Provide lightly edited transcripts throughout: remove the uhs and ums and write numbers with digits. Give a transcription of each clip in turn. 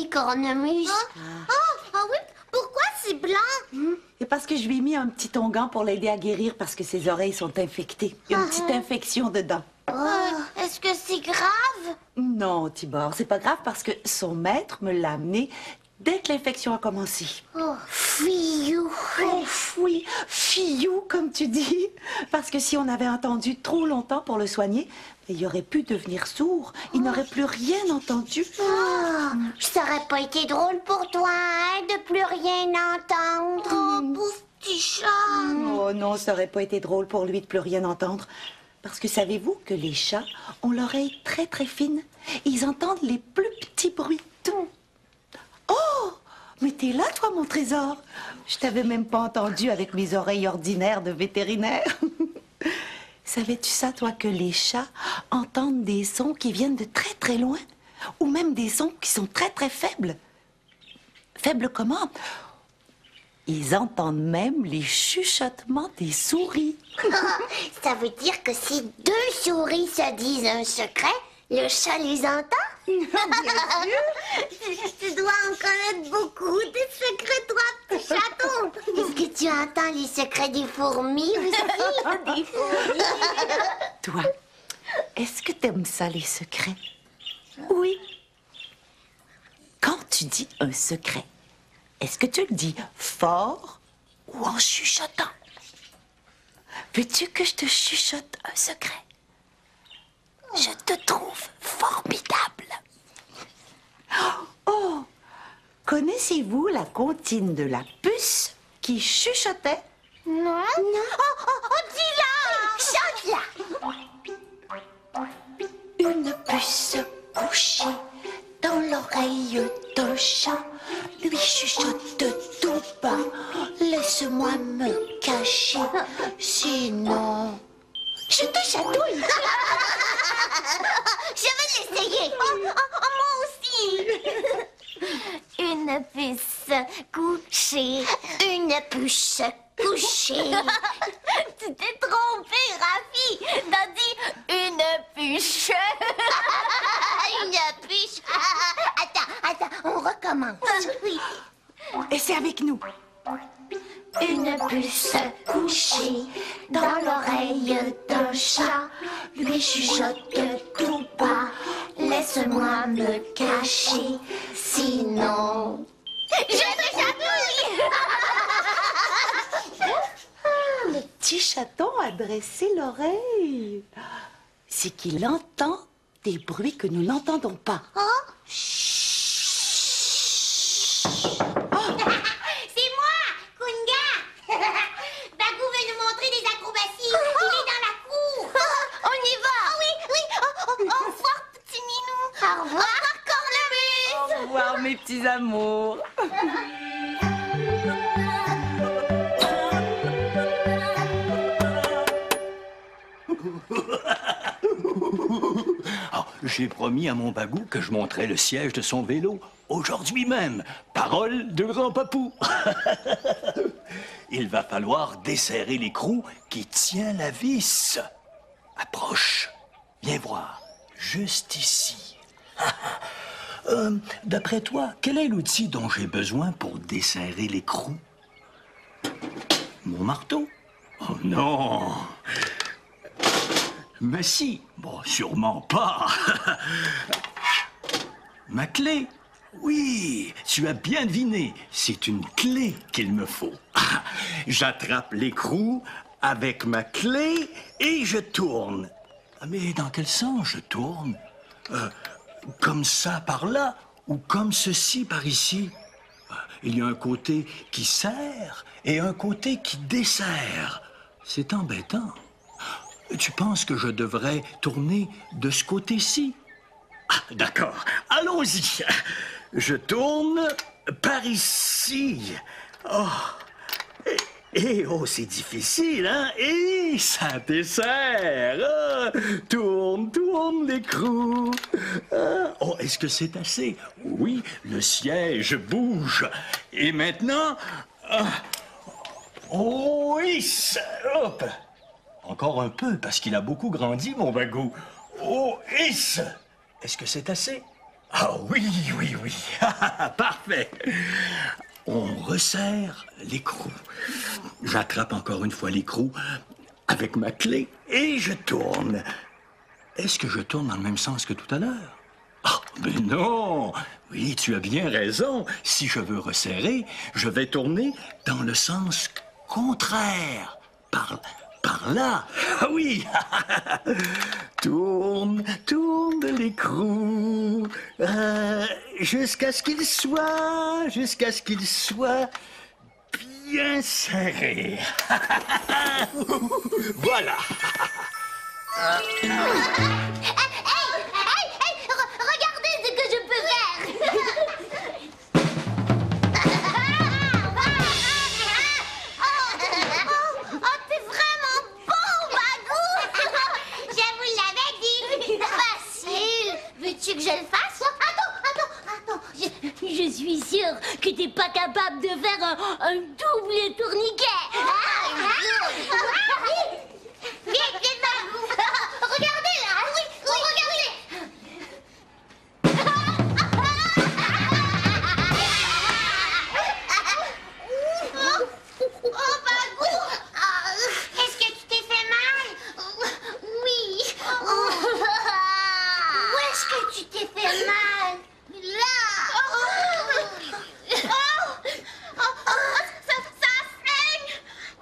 cornemuse. Ah oui? Pourquoi c'est blanc? Et parce que je lui ai mis un petit onguent pour l'aider à guérir parce que ses oreilles sont infectées. Une petite infection dedans. Est-ce que c'est grave? Non, Tibor, c'est pas grave parce que son maître me l'a amené dès que l'infection a commencé. Oh, fillou. Oh, oui, fillou, comme tu dis. Parce que si on avait attendu trop longtemps pour le soigner, il aurait pu devenir sourd. Il n'aurait plus rien entendu. Ça aurait pas été drôle pour toi, hein, de plus rien entendre. Oh, pauvre petit chat. Oh non, ça aurait pas été drôle pour lui de plus rien entendre. Parce que savez-vous que les chats ont l'oreille très très fine. Ils entendent les plus petits bruits. Oh! Mais t'es là, toi, mon trésor. Je t'avais même pas entendu avec mes oreilles ordinaires de vétérinaire. Savais-tu ça, toi, que les chats entendent des sons qui viennent de très très loin? Ou même des sons qui sont très très faibles? Faibles comment? Ils entendent même les chuchotements des souris. Ça veut dire que si deux souris se disent un secret, le chat les entend? Bien sûr. Tu dois en connaître beaucoup des secrets, toi, petit chaton. Est-ce que tu entends les secrets des fourmis aussi? Des fourmis. Toi, est-ce que t'aimes ça, les secrets? Oui. Quand tu dis un secret, est-ce que tu le dis fort ou en chuchotant? Veux-tu que je te chuchote un secret? Je te trouve formidable. Oh! Connaissez-vous la comptine de la puce qui chuchotait? Non? Oh, dis-la! Chante-la! Une puce couchée dans l'oreille d'un chat lui chuchote tout bas. Laisse-moi me cacher, sinon je te chatouille. Je vais l'essayer. Moi aussi. Une puce couchée. Une puce couchée. Tu t'es trompée, Rafi. T'as dit une puce. Une puce. Attends, on recommence. Oui. Et c'est avec nous. Une puce couchée dans l'oreille d'un chat lui chuchote tout bas. Laisse-moi me cacher, sinon je te chatouille. Le petit chaton a dressé l'oreille. C'est qu'il entend des bruits que nous n'entendons pas. C'est moi, Kunga. Bagou veut nous montrer des acrobaties. Il est dans la cour. On y va. Oui. Au revoir, petit minou. Au revoir, cornemuse. Au revoir, mes petits amours. J'ai promis à mon Bagou que je montrais le siège de son vélo aujourd'hui même. Parole de grand papou. Il va falloir desserrer l'écrou qui tient la vis. Approche. Viens voir. Juste ici. D'après toi, quel est l'outil dont j'ai besoin pour desserrer l'écrou? Mon marteau? Oh non! Mais si, bon, sûrement pas. Ma clé? Oui, tu as bien deviné. C'est une clé qu'il me faut. J'attrape l'écrou avec ma clé et je tourne. Mais dans quel sens je tourne? Comme ça par là ou comme ceci par ici? Il y a un côté qui serre et un côté qui dessert. C'est embêtant. Tu penses que je devrais tourner de ce côté-ci? Ah, d'accord. Allons-y. Je tourne par ici. Oh. Oh, c'est difficile, hein? Et ça dessert. Ah, tourne l'écrou. Ah, oh, est-ce que c'est assez? Oui, le siège bouge. Et maintenant... oh, oui, hop. Encore un peu, parce qu'il a beaucoup grandi, mon Bagou. Oh, est-ce que c'est assez? Ah oui, oui, oui. Parfait. On resserre l'écrou. J'attrape encore une fois l'écrou avec ma clé et je tourne. Est-ce que je tourne dans le même sens que tout à l'heure? Ah, mais non! Oui, tu as bien raison. Si je veux resserrer, je vais tourner dans le sens contraire. Par là. Ah oui! Tourne, tourne l'écrou. Jusqu'à ce qu'il soit bien serré. Voilà. Hey, regardez ce que je peux faire. Oh, t'es vraiment bon, Bagou. Je vous l'avais dit. Facile. Veux-tu que je le fasse? Attends. Je suis sûre que t'es pas capable de faire un double tourniquet. Vite, Bagou. Regardez là. Oui, regardez. Oh, Bagou. Est-ce que tu t'es fait mal? Oui. Où est-ce que tu t'es fait mal? Ça saigne!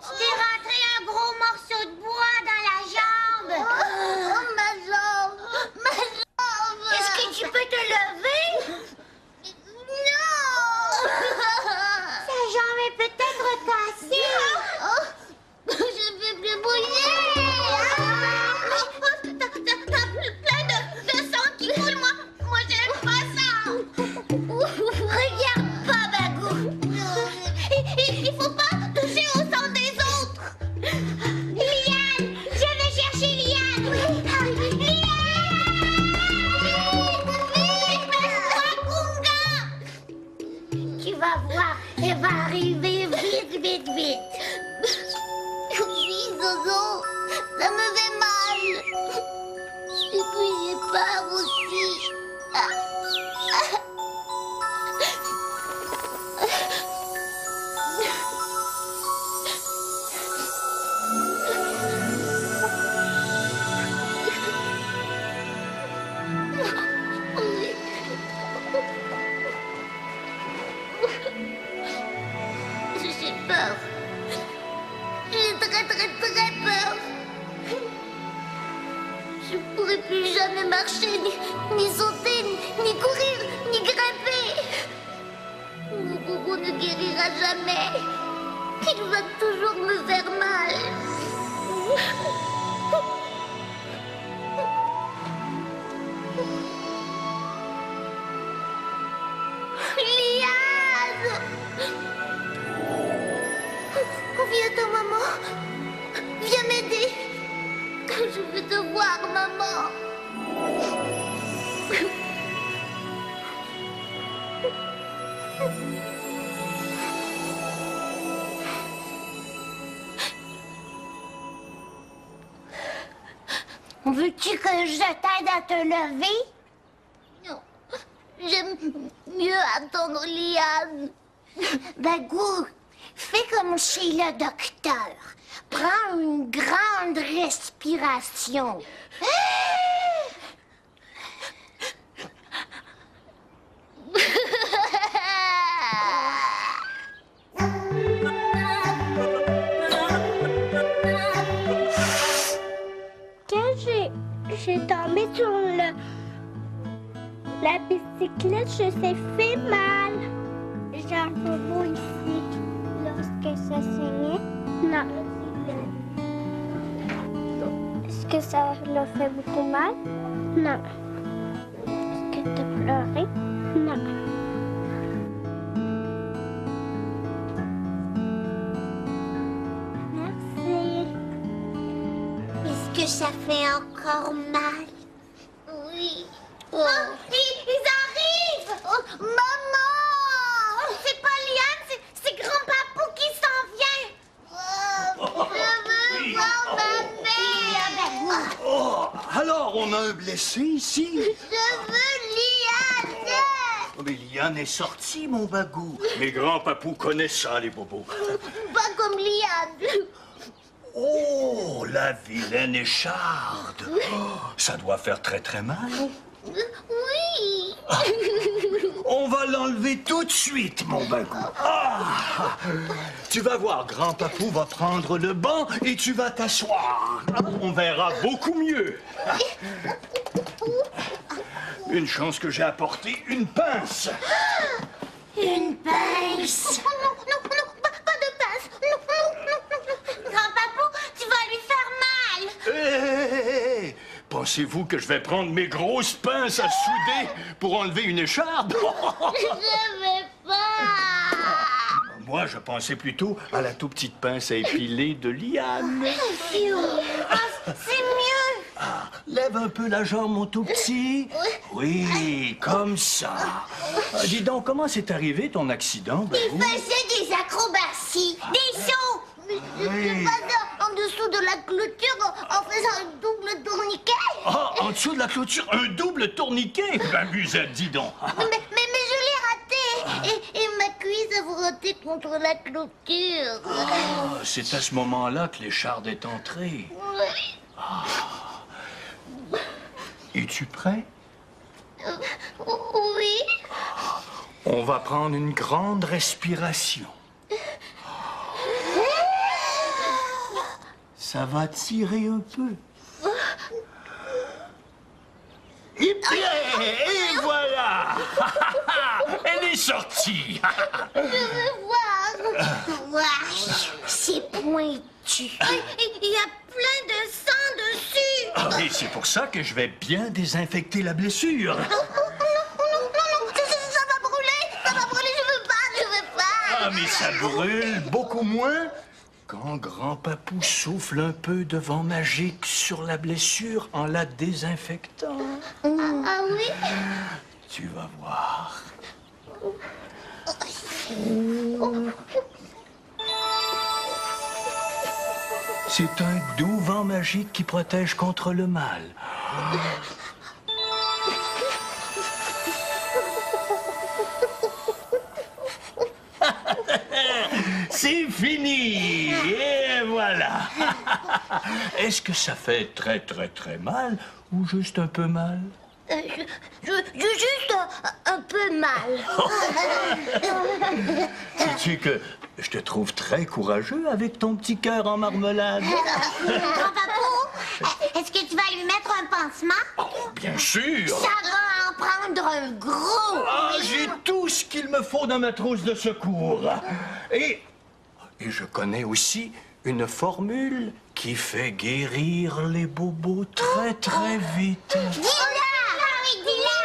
Tu t'es rentré un gros morceau de bois dans la jambe. Ma jambe. Est-ce que tu peux te lever? Non. Ta jambe est peut-être cassée. Je vais plus bouger. T'as plein de sang qui coule, moi j'aime pas ça. Regarde pas, Bagou. Il faut pas toucher au sang des autres. Liane, je vais chercher Liane. Liane! Kunga! Tu vas voir, elle va arriver vite. Oui, Zozo, ça me fait mal. Et puis j'ai peur aussi. J'ai peur. J'ai très peur. Je pourrai plus jamais marcher, ni sauter, ni courir, ni grimper. Mon boubou ne guérira jamais. Il va toujours me faire mal. Liane! Viens-t'en, maman. Viens m'aider. Je veux te voir, maman. Veux-tu que je t'aide à te lever? Non, j'aime mieux attendre Liane. Bagou, fais comme chez le docteur. Prends une grande respiration. J'ai tombé sur la bicyclette, je s'est fait mal. J'ai un bobo ici. Lorsque ça saignait? Non. Est-ce que ça l'a fait beaucoup mal? Non. Est-ce que tu as pleuré? Non. Merci. Est-ce que ça fait encore mal? Oui. Oh, ils arrivent! Oh, maman! C'est pas Liane, c'est grand-papou qui s'en vient! Je veux voir ma mère. Oh, alors on a un blessé ici? Je veux Liane. Oh, mais Liane est sortie, mon bagou. Mes grands-papous connaissent ça, les bobos. Pas comme Liane. Oh, la vilaine écharde. Oh, ça doit faire très très mal. Oui. On va l'enlever tout de suite, mon bagou. Ah, tu vas voir, grand-papou va prendre le banc et tu vas t'asseoir. On verra beaucoup mieux. Une chance que j'ai apporté une pince. Une pince. Non, pas de pince. Non. Grand-papou, tu vas lui faire mal. Hé, pensez-vous que je vais prendre mes grosses pinces à souder pour enlever une écharpe? Je vais pas. Moi, je pensais plutôt à la tout petite pince à épiler de Liane. Ah, c'est mieux. Ah, lève un peu la jambe, mon tout petit. Oui, comme ça. Ah, dis donc, comment c'est arrivé ton accident, Il Bagou? faisait des acrobaties, des sauts. Je passais en dessous de la clôture en faisant un double tourniquet. Ah, en dessous de la clôture, un double tourniquet? Musette, dis donc. Mais je l'ai raté. Et ma cuisse a frotté contre la clôture. Ah, c'est à ce moment-là que l'écharde est entrée. Es-tu prêt? Oui. On va prendre une grande respiration. Ça va tirer un peu. Et bien, et voilà! Elle est sortie! Je veux voir. Wesh, c'est pointu. Il y a plein de sang dessus. Ah, et c'est pour ça que je vais bien désinfecter la blessure. Non, ça va brûler, je veux pas. Ah, mais ça brûle beaucoup moins quand grand-papou souffle un peu de vent magique sur la blessure en la désinfectant. Ah oui? Tu vas voir. C'est un doux vent magique qui protège contre le mal. C'est fini. Et voilà. Est-ce que ça fait très très très mal ou juste un peu mal? Juste un peu mal. Sais-tu que je te trouve très courageux avec ton petit cœur en marmelade? Grand-papou, est-ce que tu vas lui mettre un pansement? Oh, bien sûr. Ça va en prendre un gros. Ah, j'ai tout ce qu'il me faut dans ma trousse de secours. Et je connais aussi une formule qui fait guérir les bobos très très vite. Dis-la! Oui, dis-la,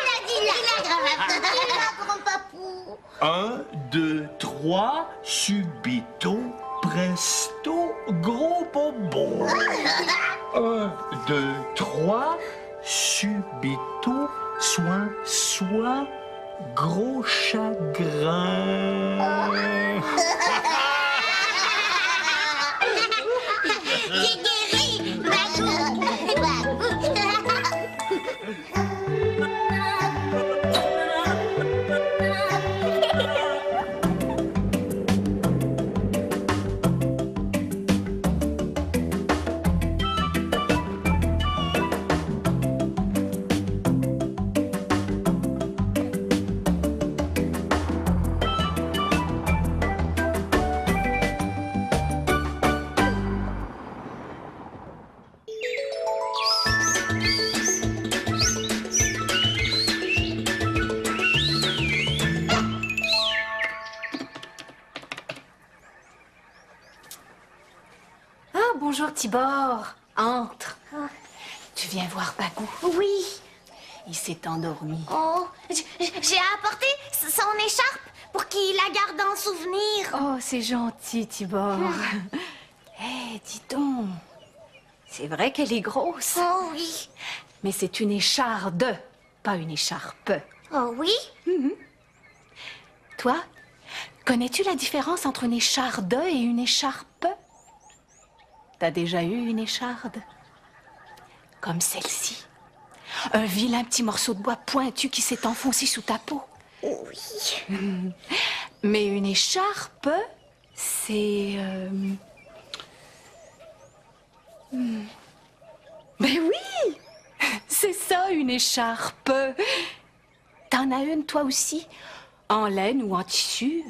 Dis-la, grand-papou. 1, 2, 3, subito, presto, gros bobo. 1, 2, 3, subito, soin, gros chagrin. J'ai guéri, Bagou. Bonjour Tibor, entre. Tu viens voir Bagou? Oui. Il s'est endormi. Oh, j'ai apporté son écharpe pour qu'il la garde en souvenir. Oh, c'est gentil Tibor. Eh, dis donc, c'est vrai qu'elle est grosse. Oh oui. Mais c'est une écharde, pas une écharpe. Oh oui? Toi, connais-tu la différence entre une écharde et une écharpe? T'as déjà eu une écharde? Comme celle-ci. Un vilain petit morceau de bois pointu qui s'est enfoncé sous ta peau. Oui. Mais une écharpe, c'est... Ben oui, c'est ça, une écharpe. T'en as une, toi aussi, en laine ou en tissu?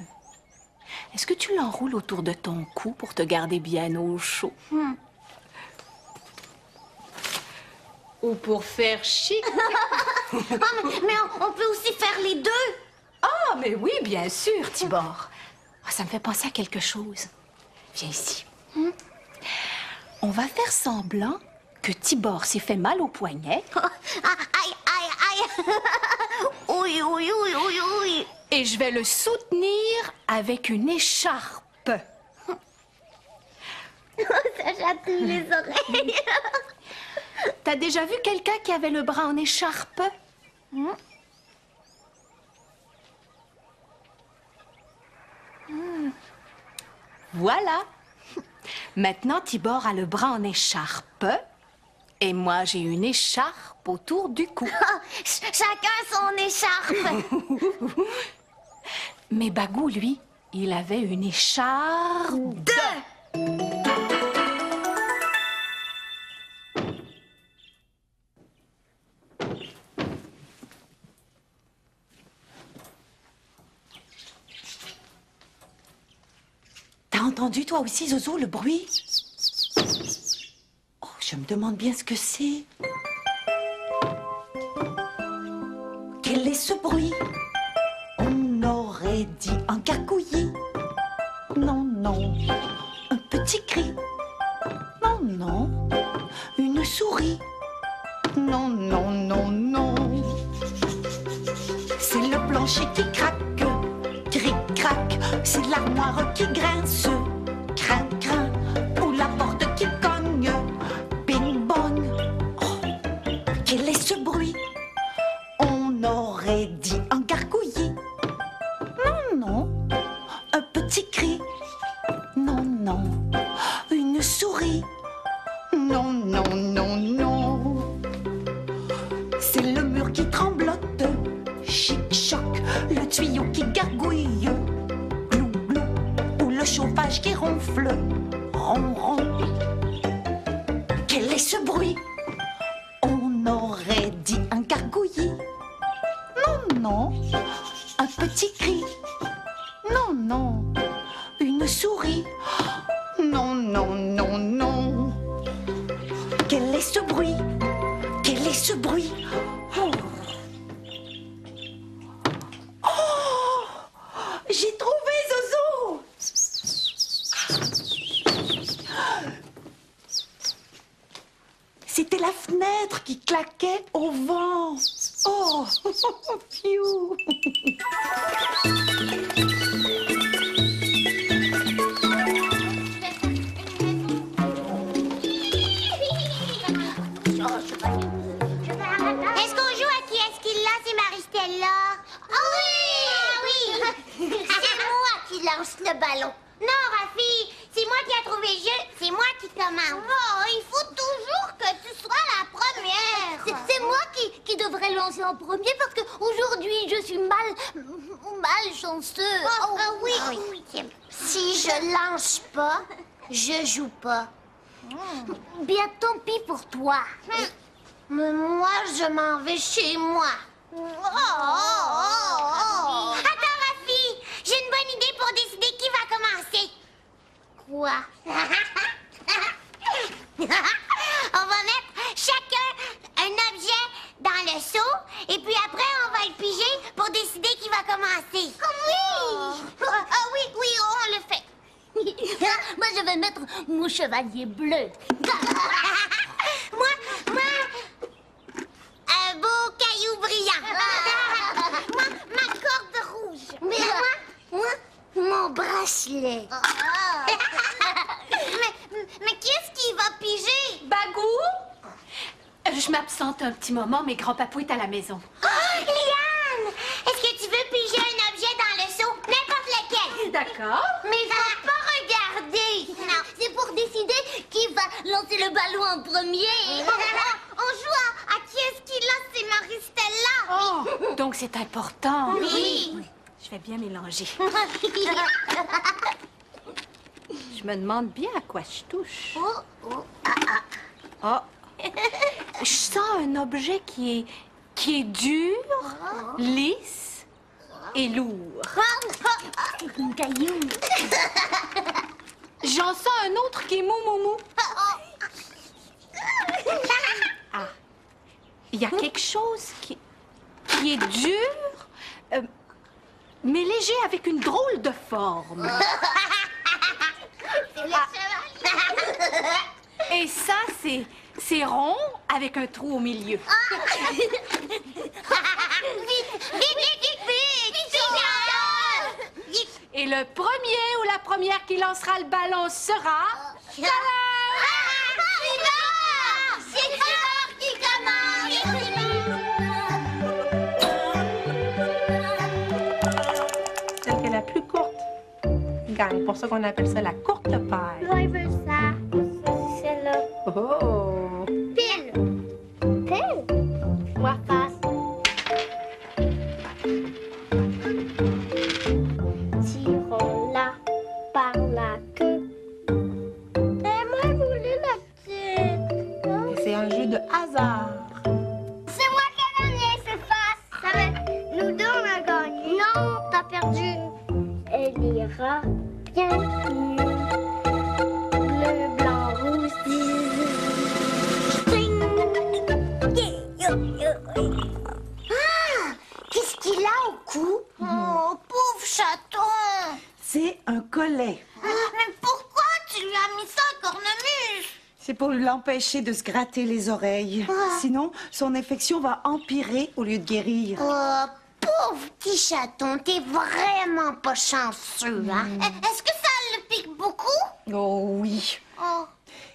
Est-ce que tu l'enroules autour de ton cou pour te garder bien au chaud? Ou pour faire chic? Mais on peut aussi faire les deux. Ah, mais oui, bien sûr, Tibor. Ah, ça me fait penser à quelque chose. Viens ici. On va faire semblant que Tibor s'est fait mal au poignet. Aïe, aïe, aïe. Oui, oui, oui, oui, oui. Et je vais le soutenir avec une écharpe. Ça chatouille les oreilles. T'as déjà vu quelqu'un qui avait le bras en écharpe? Voilà. Maintenant, Tibor a le bras en écharpe. Et moi, j'ai une écharpe autour du cou. Chacun son écharpe. Mais Bagou, lui, il avait une écharpe. T'as entendu, toi aussi, Zozo, le bruit? Oh, je me demande bien ce que c'est. Quel est ce bruit? On aurait dit un gargouillis. Non, non. Un petit cri. Non, non. Une souris. Non, non, non, non. C'est le plancher qui craque. Cric-crac, c'est l'armoire qui grince. Crin-crin, ou la porte qui cogne. Bing-bong. Oh, quel est ce bruit? On aurait dit un gargouillis. Non, non, un petit cri. Non, non, une souris. Non, non, non, non. C'est le mur qui tremblote. Chic-choc, le tuyau qui gargouille. Glou-glou, ou le chauffage qui ronfle. Ron-ron. Quel est ce bruit? On aurait dit un gargouillis. Non, non, un petit cri. Non, non, une souris. Non, non, non, non. Quel est ce bruit? Quel est ce bruit? Oh. Oh, j'ai trouvé Zozo! C'était la fenêtre qui claquait au vent. Oh, piou. Est-ce qu'on joue à qui est-ce qu'il lance et Maristella? Ah oui! Ah oui! C'est moi qui lance le ballon. Non, Rafi, c'est moi qui ai trouvé le jeu, c'est moi qui commence. Oh, il faut toujours que tu sois la première. C'est moi qui devrais lancer en premier parce qu'aujourd'hui, je suis malchanceux. Oui, oui. Si je lance pas, je joue pas. Bien, tant pis pour toi. Mais moi, je m'en vais chez moi. Attends, Rafi, j'ai une bonne idée pour décider qui va commencer. Quoi? On va mettre chacun un objet dans le seau et puis après, on va le piger pour décider qui va commencer. Oui! Ah oui, oui, on le fait. Moi, je vais mettre mon chevalier bleu. Moi, un beau caillou brillant. Moi, ma corde rouge. Mais moi, mon bracelet. Mais qu'est-ce qui va piger? Bagou? Je m'absente un petit moment, mais grand-papou est à la maison. Oh, Liane! Est-ce que tu veux piger un objet dans le seau? N'importe lequel. D'accord. Mais faut pas regarder. Non, c'est pour décider qui va lancer le ballon en premier. On joue à qui est-ce qui lance c'est Maristella. Oh, donc c'est important. Oui. Je vais bien mélanger. Je me demande bien à quoi je touche. Oh. Je sens un objet qui est dur, lisse et lourd. Un caillou. J'en sens un autre qui est mou. Ah. Il y a quelque chose qui est dur, mais léger avec une drôle de forme. C'est le cheval. Et ça, c'est rond avec un trou au milieu. Et le premier ou la première qui lancera le ballon sera... C'est Trevor qui commence. Celle qui est la plus courte gagne. Pour ça qu'on appelle ça la courte paille. Moi, je veux ça. Celle-là. Oh! Pile. Pile. Moi, face. Tirons-la par la queue. Et moi, je voulais la petite. Et c'est un jeu de hasard. C'est moi qui ai gagné, c'est face. Ça va être nous deux, on a gagné. Non, t'as perdu. Elle ira bien mieux. Bleu, blanc, rouge, Qu'est-ce qu'il a au cou? Oh, pauvre chaton. C'est un collet. Mais pourquoi tu lui as mis ça à cornemuse? C'est pour l'empêcher de se gratter les oreilles. Sinon, son infection va empirer au lieu de guérir. Oh, pauvre petit chaton, t'es vraiment pas chanceux, hein? Est-ce que ça le pique beaucoup? Oh oui. Oh.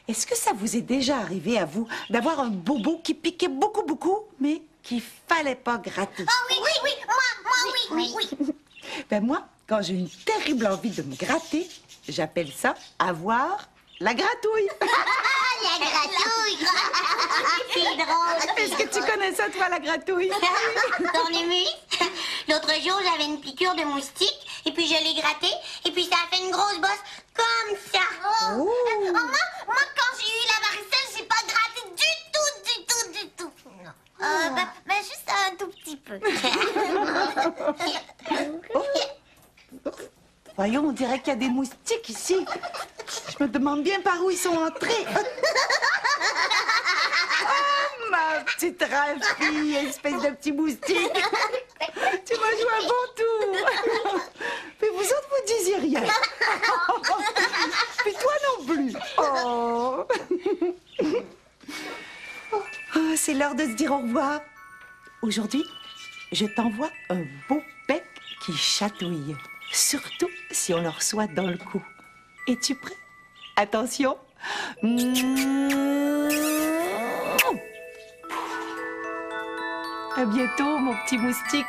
Est-ce que ça vous est déjà arrivé à vous d'avoir un bobo qui piquait beaucoup, mais qu'il fallait pas gratter? Ah oui, moi, oui. Ben moi, quand j'ai une terrible envie de me gratter, j'appelle ça avoir la gratouille. La gratouille. C'est drôle. Est-ce que tu connais ça, toi, la gratouille? Cornemuse, l'autre jour, j'avais une piqûre de moustique, et puis je l'ai grattée, et puis ça a fait une grosse bosse comme ça. Oh. Moi, quand j'ai eu la varicelle, j'ai pas gratté du tout. Ben, juste un tout petit peu. Voyons, on dirait qu'il y a des moustiques ici. Je me demande bien par où ils sont entrés. Oh, ma petite Raffie, espèce de petit moustique. Tu m'as joué un bon tour. Mais vous autres, vous disiez rien. Puis toi non plus. Oh. Oh, c'est l'heure de se dire au revoir. Aujourd'hui, je t'envoie un beau bec qui chatouille. Surtout si on le reçoit dans le cou. Es-tu prêt? Attention. À bientôt, mon petit moustique.